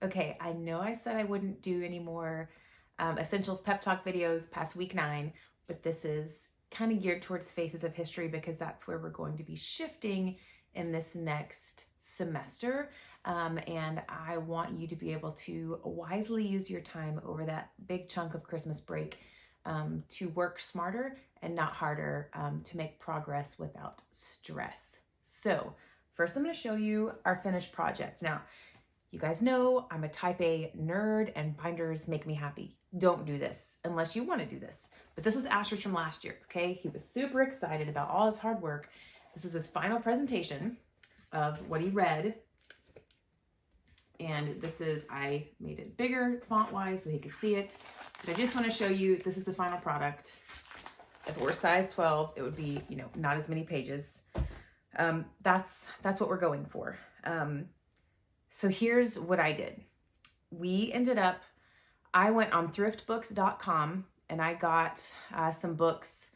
Okay, I know I said I wouldn't do any more Essentials Pep Talk videos past week 9, but this is kind of geared towards Faces of History because that's where we're going to be shifting in this next semester. And I want you to be able to wisely use your time over that big chunk of Christmas break to work smarter and not harder to make progress without stress. So, first, I'm going to show you our finished project. Now, you guys know I'm a type A nerd and binders make me happy. Don't do this unless you want to do this. But this was Asher's from last year, okay? He was super excited about all his hard work. This was his final presentation of what he read. And this is, I made it bigger font-wise so he could see it. But I just want to show you, this is the final product. If it were size 12, it would be, not as many pages. That's what we're going for. So here's what I did. I went on thriftbooks.com and I got some books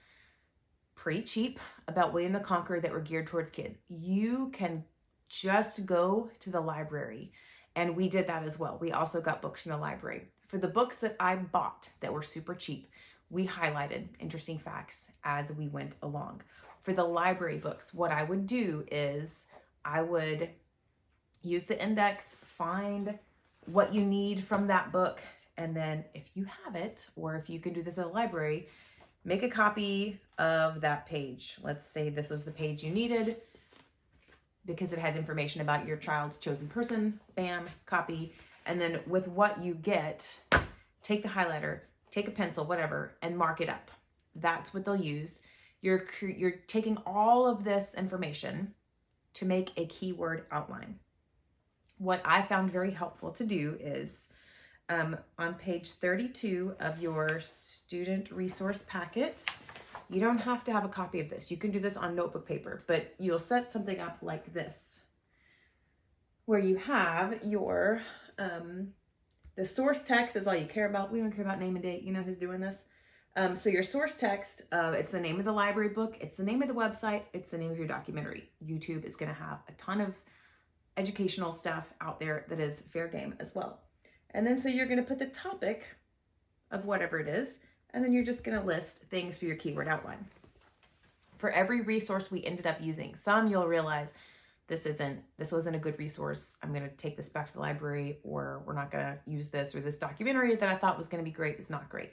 pretty cheap about William the Conqueror that were geared towards kids. You can just go to the library, and we did that as well. We also got books from the library. For the books that I bought that were super cheap, we highlighted interesting facts as we went along. For the library books, what I would do is I would use the index, find what you need from that book, and then if you have it, or if you can do this at a library, make a copy of that page. Let's say this was the page you needed because it had information about your child's chosen person. Bam, copy. And then with what you get, take the highlighter, take a pencil, whatever, and mark it up. That's what they'll use. You're taking all of this information to make a keyword outline. What I found very helpful to do is on page 32 of your student resource packet, you don't have to have a copy of this. You can do this on notebook paper, but you'll set something up like this, where you have your, the source text is all you care about. We don't care about name and date. You know who's doing this. So your source text, it's the name of the library book, it's the name of the website, it's the name of your documentary. YouTube is going to have a ton of educational stuff out there that is fair game as well. And then so you're going to put the topic of whatever it is, and then you're just going to list things for your keyword outline. For every resource we ended up using, some you'll realize this wasn't a good resource. I'm going to take this back to the library, or we're not going to use this, or this documentary that I thought was going to be great is not great.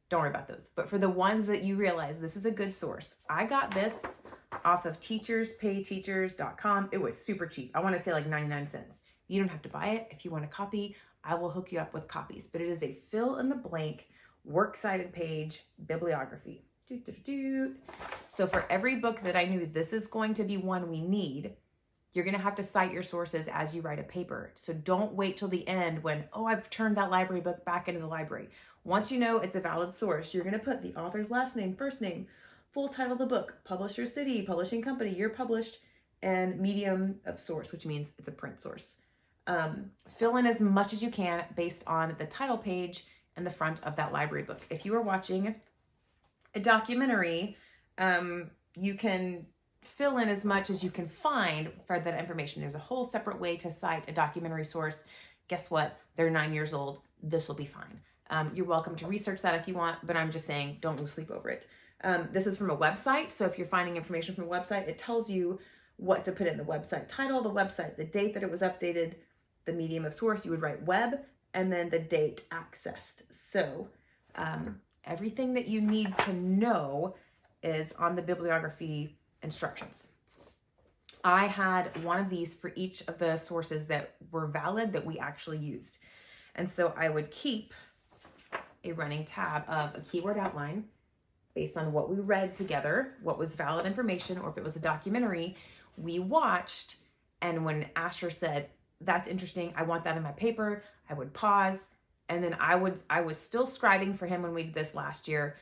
Don't worry about those. But for the ones that you realize this is a good source, I got this off of teacherspayteachers.com. It was super cheap. I want to say like 99 cents. You don't have to buy it. If you want a copy, I will hook you up with copies. But it is a fill in the blank, works cited page bibliography. So for every book that I knew this is going to be one we need, you're going to have to cite your sources as you write a paper. So don't wait till the end when, I've turned that library book back into the library. Once you know it's a valid source, you're going to put the author's last name, first name, full title of the book, publisher city, publishing company, year published, and medium of source, which means it's a print source. Fill in as much as you can based on the title page and the front of that library book. If you are watching a documentary, you can fill in as much as you can find for that information. There's a whole separate way to cite a documentary source. Guess what? They're 9 years old. This will be fine. You're welcome to research that if you want, but I'm just saying don't lose sleep over it. This is from a website. So if you're finding information from a website, it tells you what to put in the website title, the website, the date that it was updated, the medium of source. You would write web, and then the date accessed. So everything that you need to know is on the bibliography instructions. I had one of these for each of the sources that were valid that we actually used. And so I would keep a running tab of a keyword outline based on what we read together, what was valid information, or if it was a documentary we watched. And when Asher said, that's interesting, I want that in my paper, I would pause. And then I was still scribing for him when we did this last year.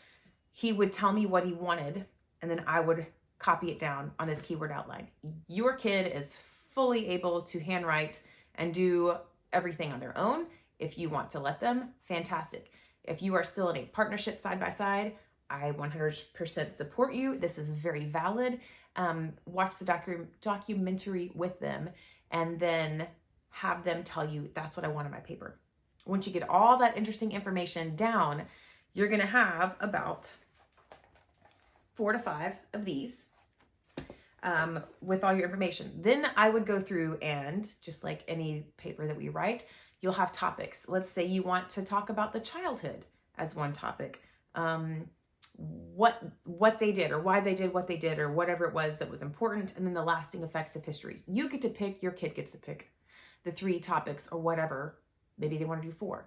He would tell me what he wanted, and then I would copy it down on his keyword outline. Your kid is fully able to handwrite and do everything on their own. If you want to let them, fantastic. If you are still in a partnership side by side, I 100% support you. This is very valid. Watch the documentary with them, and then have them tell you, that's what I want in my paper. Once you get all that interesting information down, you're going to have about 4 to 5 of these with all your information. Then I would go through and, just like any paper that we write, you'll have topics. Let's say you want to talk about the childhood as one topic. What they did, or why they did what they did, or whatever it was that was important, and then the lasting effects of history. You get to pick, your kid gets to pick the 3 topics, or whatever, maybe they want to do 4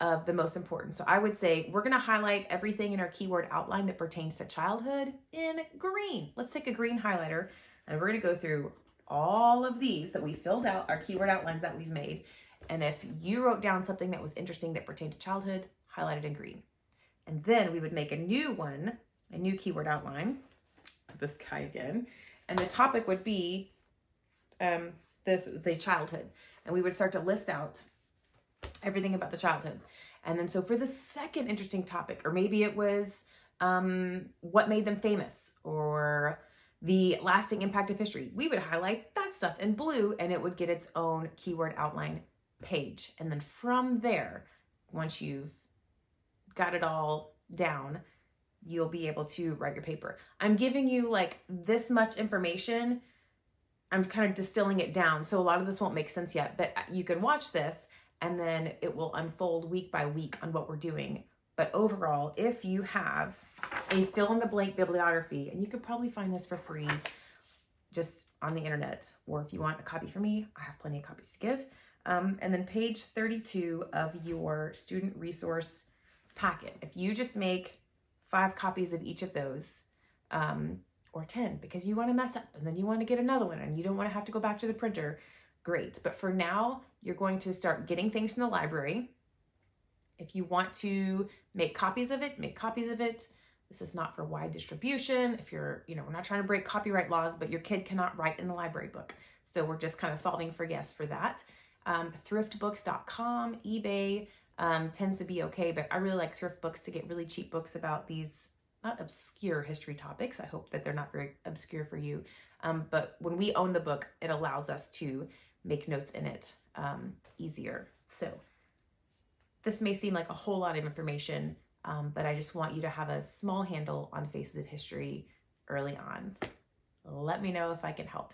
of the most important. So I would say we're going to highlight everything in our keyword outline that pertains to childhood in green. Let's take a green highlighter, and we're going to go through all of these that we filled out, our keyword outlines that we've made. And if you wrote down something that was interesting that pertained to childhood, highlight it in green. And then we would make a new one, a new keyword outline, this guy again, and the topic would be, this is a childhood. And we would start to list out everything about the childhood. And then so for the second interesting topic, or maybe it was what made them famous, or the lasting impact of history, we would highlight that stuff in blue, and it would get its own keyword outline page. And then from there, once you've got it all down, you'll be able to write your paper. I'm giving you like this much information. I'm kind of distilling it down, so a lot of this won't make sense yet, but you can watch this and then it will unfold week by week on what we're doing. But overall, if you have a fill-in-the-blank bibliography, and you could probably find this for free just on the internet, or if you want a copy from me, I have plenty of copies to give. And then page 32 of your student resource packet. If you just make 5 copies of each of those, or 10, because you want to mess up and then you want to get another one and you don't want to have to go back to the printer, great. But for now, you're going to start getting things from the library. If you want to make copies of it, make copies of it. This is not for wide distribution. If you're, we're not trying to break copyright laws, but your kid cannot write in the library book. So we're just kind of solving for yes for that. Thriftbooks.com, eBay tends to be okay, but I really like Thrift Books to get really cheap books about these not obscure history topics. I hope that they're not very obscure for you. But when we own the book, it allows us to make notes in it easier. So this may seem like a whole lot of information, but I just want you to have a small handle on Faces of History early on. Let me know if I can help.